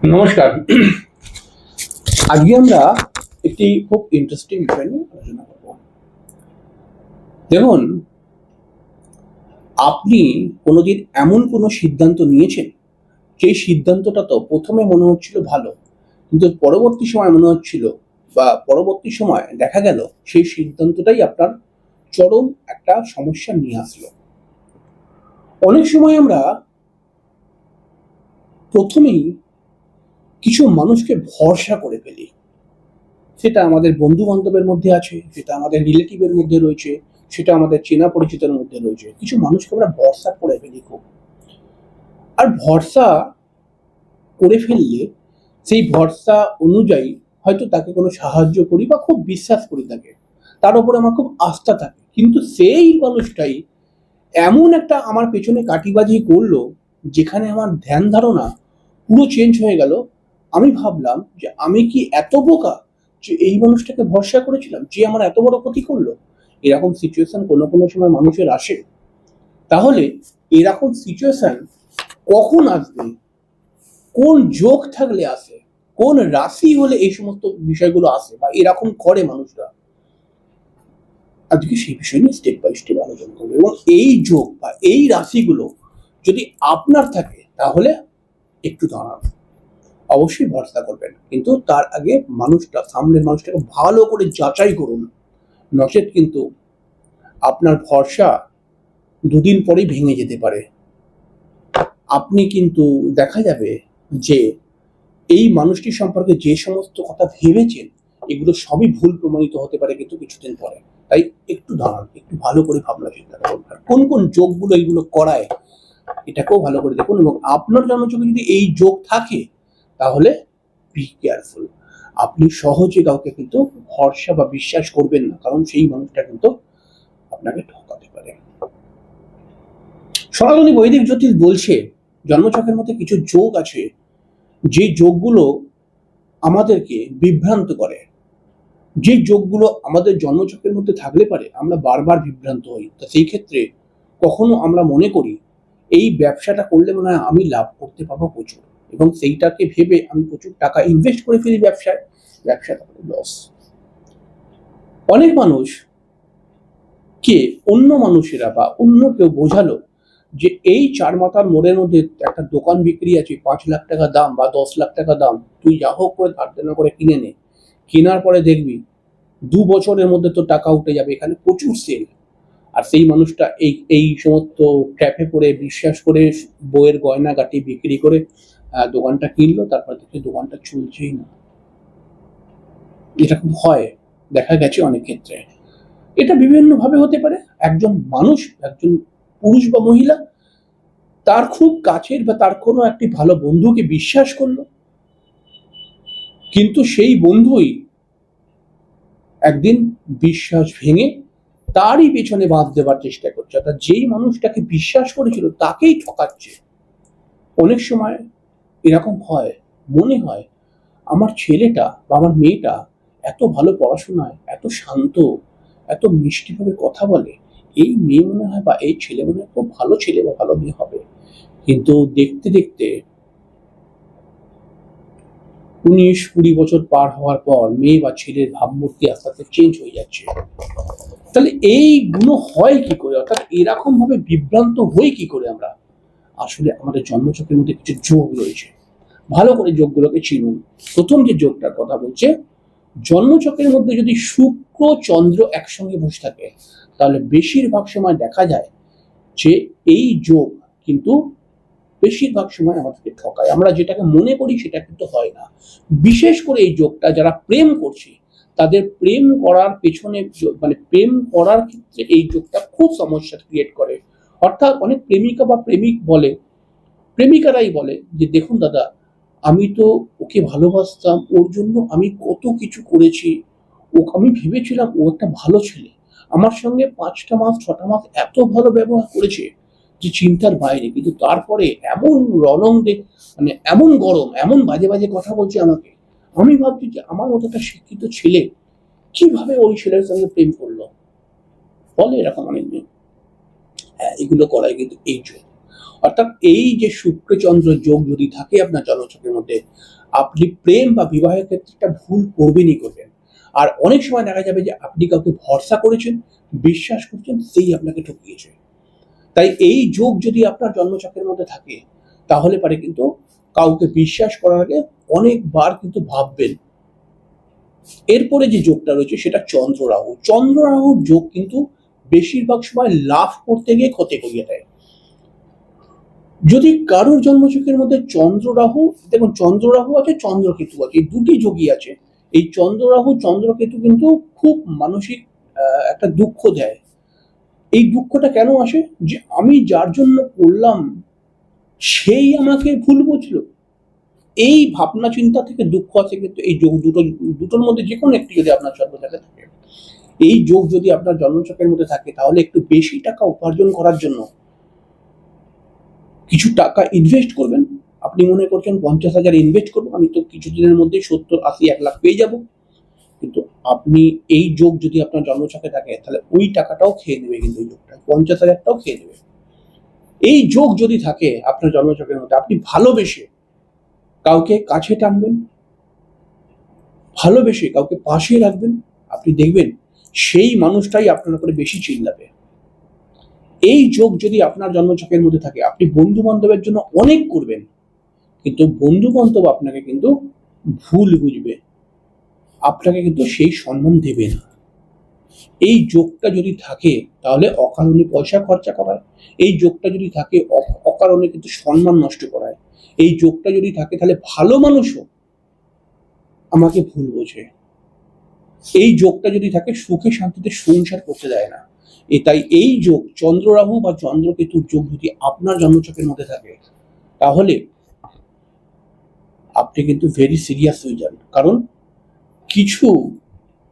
নমস্কার। আজকে আমরা একটি খুব ইন্টারেস্টিং বিষয় নিয়ে আলোচনা করব। দেখুন, আপনি কোনোদিন এমন কোনো সিদ্ধান্ত নিয়েছেন সেই সিদ্ধান্তটা তো প্রথমে মনে হচ্ছিল ভালো, কিন্তু পরবর্তী সময় মনে হচ্ছিল বা পরবর্তী সময় দেখা গেল সেই সিদ্ধান্তটাই আপনার চরম একটা সমস্যা নিয়ে আসলো। অনেক সময় আমরা প্রথমেই কিছু মানুষকে ভরসা করে ফেলি, সেটা আমাদের বন্ধু বান্ধবের মধ্যে আছে, সেটা আমাদের রিলেটিভের মধ্যে রয়েছে, সেটা আমাদের চেনা পরিচিতের মধ্যে রয়েছে। কিছু মানুষকে আমরা ভরসা করে ফেলি খুব, আর ভরসা করে ফেললে সেই ভরসা অনুযায়ী হয়তো তাকে কোনো সাহায্য করি বা খুব বিশ্বাস করি, তাকে তার উপরে আমার খুব আস্থা থাকে, কিন্তু সেই মানুষটাই এমন একটা আমার পেছনে কাটিবাজি করলো যেখানে আমার ধ্যান ধারণা পুরো চেঞ্জ হয়ে গেল। আমি ভাবলাম যে আমি কি এত বোকা যে এই মানুষটাকে ভরসা করেছিলাম, যে আমার এত বড় ক্ষতি করলো। এরকম সিচুয়েশন কোনো কোনো সময় মানুষের আসে। তাহলে এরকম সিচুয়েশন কখন আসবে, কোন যোগ থাকলে আসে, কোন রাশি হলে এই সমস্ত বিষয়গুলো আসে বা এরকম করে মানুষরা, আজকে সেই বিষয় নিয়ে স্টেপ বাই স্টেপ আলোচনা করবো। এবং এই যোগ বা এই রাশিগুলো যদি আপনার থাকে তাহলে একটু দাঁড়ান, অবশ্যই ভরসা করবেন, কিন্তু তার আগে সামনের মানুষটাকে ভালো করে যাচাই করুন। নচেত কিন্তু আপনার ভরসা দুদিন পরেই ভেঙে যেতে পারে। আপনি কিন্তু দেখা যাবে যে এই মানুষটি সম্পর্কে যে সমস্ত কথা ভেবেছেন এগুলো সবই ভুল প্রমাণিত হতে পারে কিন্তু কিছুদিন পরে। তাই একটু দাঁড়ান, একটু ভালো করে ভাবনা চিন্তা করুন কোন কোন যোগগুলো এইগুলো করায়, এটাকেও ভালো করে দেখুন। এবং আপনার জন্মছকে যদি এই যোগ থাকে তাহলে বি কেয়ারফুল। আপনি সহজে কাউকে কিন্তু ভরসা বা বিশ্বাস করবেন না, কারণ সেই মানুষটা কিন্তু আপনাকে ঠকাতে পারে। সনাতনী বৈদিক জ্যোতিষ বলছে জন্মছকের মধ্যে কিছু যোগ আছে, যে যোগগুলো আমাদেরকে বিভ্রান্ত করে, যে যোগগুলো আমাদের জন্মছকের মধ্যে থাকলে পারে আমরা বারবার বিভ্রান্ত হই। তো সেই ক্ষেত্রে কখনো আমরা মনে করি এই ব্যবসাটা করলে মনে হয় আমি লাভ করতে পারবো প্রচুর, এবং সেইটাকে ভেবে আমি প্রচুর টাকা ইনভেস্ট করে ফেলি ব্যবসায়, ব্যবসাটা লস। অনেক মানুষ কে অন্য মানুষেরা বা অন্য কেউ বোঝালো যে এই চার মাথার মোড়ের মধ্যে একটা দোকান বিক্রি আছে, 5 লাখ টাকা দাম বা 10 লাখ টাকা দাম, তুই যা হোক করে ধার দেনা করে কিনে নে, কেনার পরে দেখবি 2 বছরের মধ্যে তো টাকা উঠে যাবে, এখানে প্রচুর সেল। আর সেই মানুষটা এই এই সমস্ত ট্র্যাপে পড়ে বিশ্বাস করে বইয়ের গয়না গাটি বিক্রি করে দোকানটা কিনলো, তারপর দেখে দোকানটা চলছেই না। এরকম হয়, দেখা গেছে অনেক ক্ষেত্রে। এটা বিভিন্ন ভাবে হতে পারে। একজন মানুষ, একজন পুরুষ বা মহিলা তার খুব কাছের বা তার কোনো একটি ভালো বন্ধুকে বিশ্বাস করলো, কিন্তু সেই বন্ধুই একদিন বিশ্বাস ভেঙে তারই পেছনে বাঁধ দেবার চেষ্টা করছে, অর্থাৎ যেই মানুষটাকে বিশ্বাস করেছিল তাকেই ঠকাচ্ছে। অনেক সময় এরকম হয়, মনে হয় আমার ছেলেটা বা আমার মেয়েটা এত ভালো পড়াশোনায়, এত শান্ত, এত মিষ্টিভাবে কথা বলে, এই মেয়ে মনে হয় বা এই ছেলে মনে হয় খুব ভালো ছেলে বা ভালো মেয়ে হবে। কিন্তু দেখতে দেখতে 19-20 বছর পার হওয়ার পর মেয়ে বা ছেলের ভাবমূর্তি আস্তে আস্তে চেঞ্জ হয়ে যাচ্ছে। তাহলে এইগুলো হয় কি করে, অর্থাৎ এরকম ভাবে বিভ্রান্ত হই কি করে আমরা? আসলে আমাদের জন্মছকের মধ্যে কিছু যোগ রয়েছে, ভালো করে যোগগুলোকে চিনুন। প্রথম যে যোগটার কথা বলছে, জন্মছকের মধ্যে যদি শুক্র চন্দ্র একসঙ্গে বসে থাকে তাহলে বেশিরভাগ সময় দেখা যায় যে এই যোগ কিন্তু বেশিরভাগ সময় আমাদেরকে ঠকায়, আমরা যেটাকে মনে করি সেটা কিন্তু হয় না। বিশেষ করে এই যোগটা যারা প্রেম করছে তাদের প্রেম করার পেছনে, মানে প্রেম করার ক্ষেত্রে এই যোগটা খুব সমস্যা ক্রিয়েট করে। অর্থাৎ অনেক প্রেমিকা বা প্রেমিক বলে, প্রেমিকারাই বলে যে দেখুন দাদা, আমি তো ওকে ভালোবাসতাম, ওর জন্য আমি কত কিছু করেছি, ও আমি ভেবেছিলাম ও একটা ভালো ছেলে, আমার সঙ্গে 5টা মাস 6টা মাস এত ভালো ব্যবহার করেছে যে চিন্তার বাইরে, কিন্তু তারপরে এমন রনং মানে এমন গরম, এমন বাজে বাজে কথা বলছে আমাকে। আমি ভাবছি যে আমার মতো একটা শিক্ষিত ছেলে কিভাবে ওই ছেলের সঙ্গে প্রেম করলো, বলে এরকম অনেক মেয়ে। হ্যাঁ, এগুলো করাই কিন্তু এই জন্য। অর্থাৎ এই যে শুক্রচন্দ্র যোগ যদি থাকে আপনার জন্মছকের মধ্যে, আপনি প্রেম বা বিবাহের ক্ষেত্রে একটা ভুল করবেনই করবেন। আর অনেক সময় দেখা যাবে যে আপনি কাউকে ভরসা করেছেন, বিশ্বাস করছেন, সেই আপনাকে ঠকিয়েছে। তাই এই যোগ যদি আপনার জন্মছকের মধ্যে থাকে, তাহলে পারে কিন্তু কাউকে বিশ্বাস করার আগে অনেকবার কিন্তু ভাববেন। এরপরে যে যোগটা রয়েছে সেটা চন্দ্র রাহু। চন্দ্র রাহুর যোগ কিন্তু বেশিরভাগ সময় লাভ করতে গিয়ে ক্ষতি করিয়ে দেয়। যদি কারোর জন্মছকের মধ্যে চন্দ্র রাহু, দেখুন চন্দ্র রাহু আছে, চন্দ্রকেতু আছে, এই দুটি যোগই আছে। এই চন্দ্র রাহু চন্দ্রকেতু কিন্তু খুব মানসিক একটা দুঃখ দেয়। এই দুঃখটা কেন আসে? যে আমি যার জন্য করলাম সেই আমাকে ভুল বুঝলো। এই ভাবনা চিন্তা থেকে দুঃখ আছে কিন্তু এই যোগ দুটোর মধ্যে যে কোনো একটি যদি আপনার জন্মছকে থাকে, এই যোগ যদি আপনার জন্মছকের মধ্যে থাকে, তাহলে একটু বেশি টাকা উপার্জন করার জন্য কিছু টাকা ইনভেস্ট করবেন। আপনি মনে করছেন 50,000 ইনভেস্ট করবো, আমি তো কিছুদিনের মধ্যেই 70, 80, 1 লাখ পেয়ে যাব। কিন্তু আপনি এই যোগ যদি আপনার জন্মছকে থাকে, তাহলে ওই টাকাটাও খেয়ে নেবে, কিন্তু এই যোগটা 50,000টাও খেয়ে নেবে। এই যোগ যদি থাকে আপনার জন্মছকের মধ্যে, আপনি ভালোবেসে কাউকে কাছে টানবেন, ভালোবেসে কাউকে পাশে রাখবেন, আপনি দেখবেন সেই মানুষটাই আপনার উপরে বেশি চিল্লাবে। এই যোগ যদি আপনার জন্মছকের মধ্যে থাকে, আপনি বন্ধু বান্ধবের জন্য অনেক করবেন, কিন্তু বন্ধু বান্ধব আপনাকে কিন্তু ভুল বুঝবে, আপনাকে কিন্তু সেই সম্মান দেবে না। এই যোগটা যদি থাকে, তাহলে অকারণে পয়সা খরচা করায়। এই যোগটা যদি থাকে, অকারণে কিন্তু সম্মান নষ্ট করায়। এই যোগটা যদি থাকে, তাহলে ভালো মানুষও আমাকে ভুল বোঝে। এই যোগটা যদি থাকে, সুখে শান্তিতে সংসার করতে দেয় না। তাই এই যোগ চন্দ্র রাহু বা চন্দ্রকেতুর যোগ যদি আপনার জন্মছকের মধ্যে থাকে, তাহলে আপনি কিন্তু ভেরি সিরিয়াস হয়ে যান। কারণ কিছু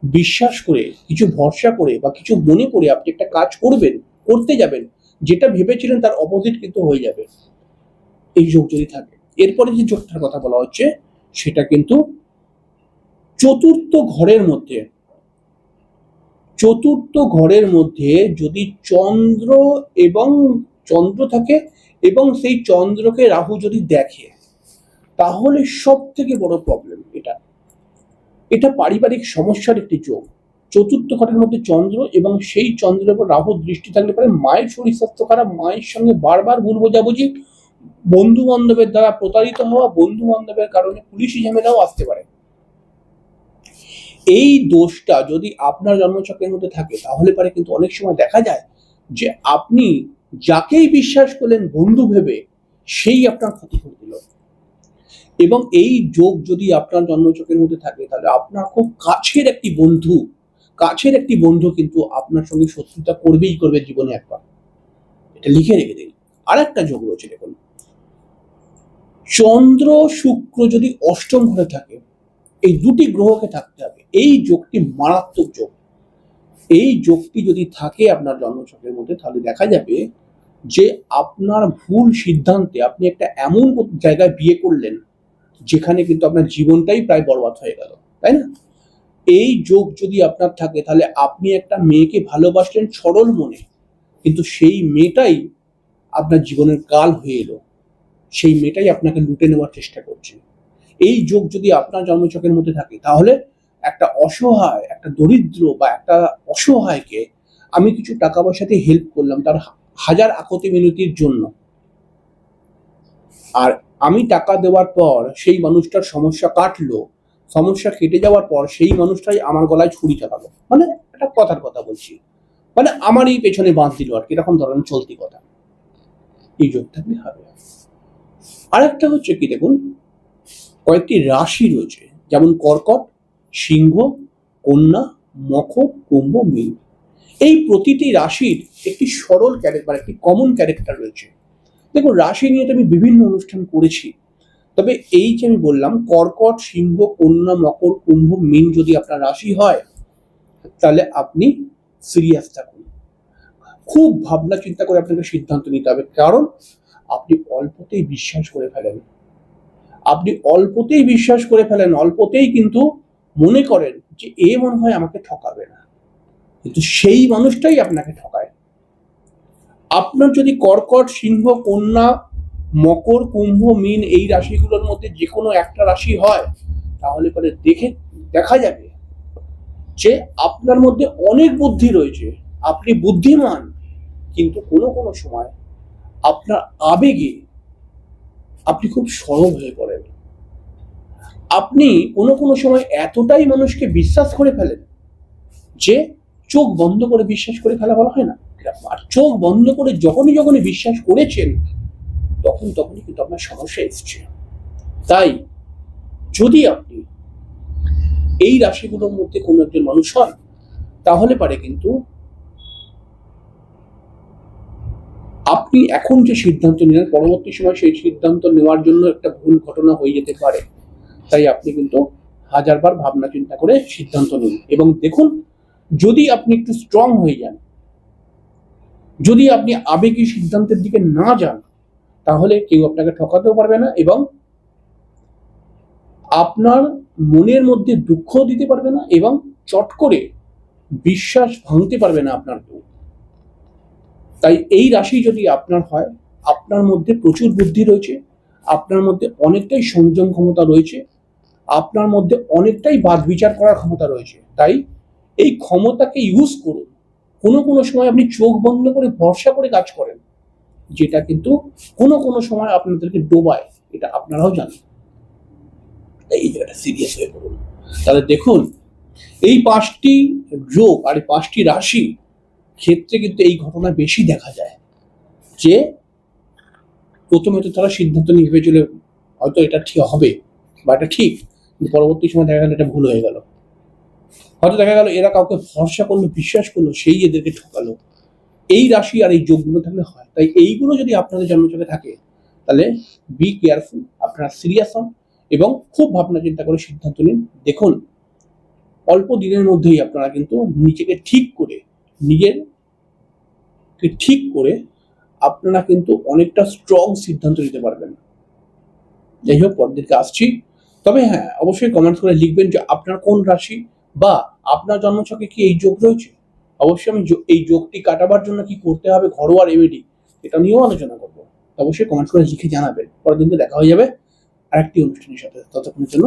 বিশ্বাস করে, কিছু ভরসা করে বা কিছু মনে করে আপনি একটা কাজ করবেন, করতে যাবেন, যেটা ভেবেছিলেন তার অপোজিট কিন্তু হয়ে যাবে এই যোগ যদি থাকে। এরপরে যে যোগটার কথা বলা হচ্ছে, সেটা কিন্তু চতুর্থ ঘরের মধ্যে, চতুর্থ ঘরের মধ্যে যদি চন্দ্র এবং চন্দ্র থাকে এবং সেই চন্দ্রকে রাহু যদি দেখে, তাহলে সব থেকে বড় প্রবলেম এটা। এটা পারিবারিক সমস্যার একটি যোগ। চতুর্থ ঘরের মধ্যে চন্দ্র এবং সেই চন্দ্রের উপর রাহুর দৃষ্টি থাকলে পরে মায়ের শরীর স্বাস্থ্য খারাপ, মায়ের সঙ্গে বারবার ভুল বোঝাবুঝি, বন্ধু বান্ধবের দ্বারা প্রতারিত হওয়া, বন্ধু বান্ধবের কারণে পুলিশি ঝামেলাও আসতে পারে। এই দোষটা যদি আপনার জন্মছকের মধ্যে থাকে, তাহলে পরে কিন্তু অনেক সময় দেখা যায় যে আপনি যাকেই বিশ্বাস করলেন বন্ধু ভেবে, সেই আপনার ক্ষতি করে দিল। এবং এই যোগ যদি আপনার জন্মছকের মধ্যে থাকে, তাহলে আপনার খুব কাছের একটি বন্ধু কিন্তু আপনার সঙ্গে শত্রুতা করবেই করবে জীবনে একবার। এটা লিখে রেখে দিন। আর একটা যোগ রয়েছে, দেখুন চন্দ্র শুক্র যদি অষ্টম ঘরে থাকে, এই দুটি গ্রহকে থাকতে হবে। এই যোগটি মারাত্মক যোগ। এই যোগটি যদি থাকে আপনার জন্মছকের মধ্যে, তাহলে দেখা যাবে যে আপনার ভুল সিদ্ধান্তে আপনি একটা এমন জায়গায় বিয়ে করলেন যেখানে কিন্তু আপনার জীবনটাই প্রায় বরবাদ হয়ে গেল, তাই না? এই যোগ যদি আপনার থাকে, তাহলে আপনি একটা মেয়েকে ভালোবাসলেন সরল মনে, কিন্তু সেই মেয়েটাই আপনার জীবনের কাল হয়ে এলো, সেই মেয়েটাই আপনাকে লুটে নেওয়ার চেষ্টা করছে। এই যোগ যদি আপনার জন্মছকের মধ্যে থাকে, তাহলে একটা অসহায়, একটা দরিদ্র বা একটা অসহায়কে আমি কিছু টাকা পয়সাতে হেল্প করলাম তার হাজার আকুতি মিনতির জন্য, আর আমি টাকা দেওয়ার পর সেই মানুষটার সমস্যা কাটলো, সমস্যা কেটে যাওয়ার পর সেই মানুষটাই আমার গলায় ছুরি চালালো, মানে একটা কথার কথা বলছি, মানে আমারই পেছনে বাঁধ দিল আর কি, এরকম ধরনের চলতি কথা। এই যোগ থাকলে হবে। আর একটা হচ্ছে কি, দেখুন কয়েকটি রাশি রয়েছে, যেমন কর্কট, সিংহ, কন্যা, মকর, কুম্ভ, মীন। এই প্রতিটি রাশির একটি সরল ক্যারেক্টার, একটি কমন ক্যারেক্টার রয়েছে। দেখুন রাশি নিয়ে তো আমি বিভিন্ন অনুষ্ঠান করেছি, তবে এই যে আমি বললাম কর্কট, সিংহ, কন্যা, মকর, কুম্ভ, মীন যদি আপনার রাশি হয়, তাহলে আপনি সিরিয়াস থাকুন। খুব ভাবনা চিন্তা করে আপনাকে সিদ্ধান্ত নিতে হবে, কারণ আপনি অল্পতেই বিশ্বাস করে ফেলেন। অল্পতেই কিন্তু মনে করেন যে এ মনে হয় আমাকে ঠকাবে না, কিন্তু সেই মানুষটাই আপনাকে ঠকায়। আপনার যদি কর্কট, সিংহ, কন্যা, মকর, কুম্ভ, মীন এই রাশিগুলোর মধ্যে যে কোনো একটা রাশি হয়, তাহলে পরে দেখা যাবে যে আপনার মধ্যে অনেক বুদ্ধি রয়েছে, আপনি বুদ্ধিমান, কিন্তু কোনো কোনো সময় আপনার আবেগে আপনি খুব সরল হয়ে পড়েন। আপনি কোনো কোনো সময় এতটাই মানুষকে বিশ্বাস করে ফেলেন যে চোখ বন্ধ করে বিশ্বাস করে ফেলা বলা হয় না, আর চোখ বন্ধ করে যখনই যখনই বিশ্বাস করেছেন তখনই কিন্তু আপনার সমস্যা এসছে। তাই যদি আপনি এই রাশিগুলোর মধ্যে কোনো একজন মানুষ হন, তাহলে পারে কিন্তু আপনি এখন যে সিদ্ধান্ত নিলেন পরবর্তী সময় সেই সিদ্ধান্ত নেওয়ার জন্য একটা ভুল ঘটনা হয়ে যেতে পারে। তাই আপনি কিন্তু হাজারবার ভাবনা চিন্তা করে সিদ্ধান্ত নিন এবং দেখুন, যদি আপনি একটু স্ট্রং হয়ে যান, যদি আপনি আবেগী সিদ্ধান্তের দিকে না যান, তাহলে কেউ আপনাকে ঠকাতেও পারবে না এবং আপনার মনের মধ্যে দুঃখ দিতে পারবে না এবং চট করে বিশ্বাস ভাঙতে পারবে না আপনার কেউ। তাই এই রাশি যদি আপনার হয়, আপনার মধ্যে প্রচুর বুদ্ধি রয়েছে, আপনার মধ্যে অনেকটাই সংযম ক্ষমতা রয়েছে, আপনার মধ্যে অনেকটাই বাদ বিচার করার ক্ষমতা রয়েছে। তাই এই ক্ষমতাকে ইউজ করুন। কোনো কোনো সময় আপনি চোখ বন্ধ করে ভরসা করে কাজ করেন, যেটা কিন্তু কোনো কোনো সময় আপনাদেরকে ডোবায়, এটা আপনারাও জানেন। তাই এই জায়গাটা সিরিয়াস হয়ে পড়ুন। তাহলে দেখুন, এই 5টি যোগ আর 5টি রাশি ক্ষেত্রে কিন্তু এই ঘটনা বেশি দেখা যায় যে প্রথমে তো তারা সিদ্ধান্ত নিয়ে ভেবেছিল হয়তো এটা ঠিক হবে বা এটা ঠিক, কিন্তু পরবর্তী সময় দেখা গেল এটা ভুল হয়ে গেল। হয়তো দেখা গেল এরা কাউকে ভরসা করলো, বিশ্বাস করলো, সেই এদেরকে ঠকালো। এই রাশি আর এই যোগগুলো থাকলে হয়। তাই এইগুলো যদি আপনাদের জন্মছকে থাকে, তাহলে বি কেয়ারফুল, আপনারা সিরিয়াস হন এবং খুব ভাবনা চিন্তা করে সিদ্ধান্ত নিন। দেখুন, অল্প দিনের মধ্যেই আপনারা কিন্তু নিজেকে ঠিক করে আপনারা কিন্তু অনেকটা স্ট্রং সিদ্ধান্ত নিতে পারবেন। যাই হোক, পরের দিকে আসছি। তবে হ্যাঁ, অবশ্যই কমেন্ট করে লিখবেন যে আপনার কোন রাশি বা আপনার জন্মছকে কি এই যোগ রয়েছে। অবশ্যই আমি এই যোগটি কাটাবার জন্য কি করতে হবে, ঘরোয়া রেমেডি, এটা নিয়েও আলোচনা করবো। অবশ্যই কমেন্ট করে লিখে জানাবেন। পরের দিনকে দেখা হয়ে যাবে আরেকটি অনুষ্ঠানের সাথে। ততক্ষণের জন্য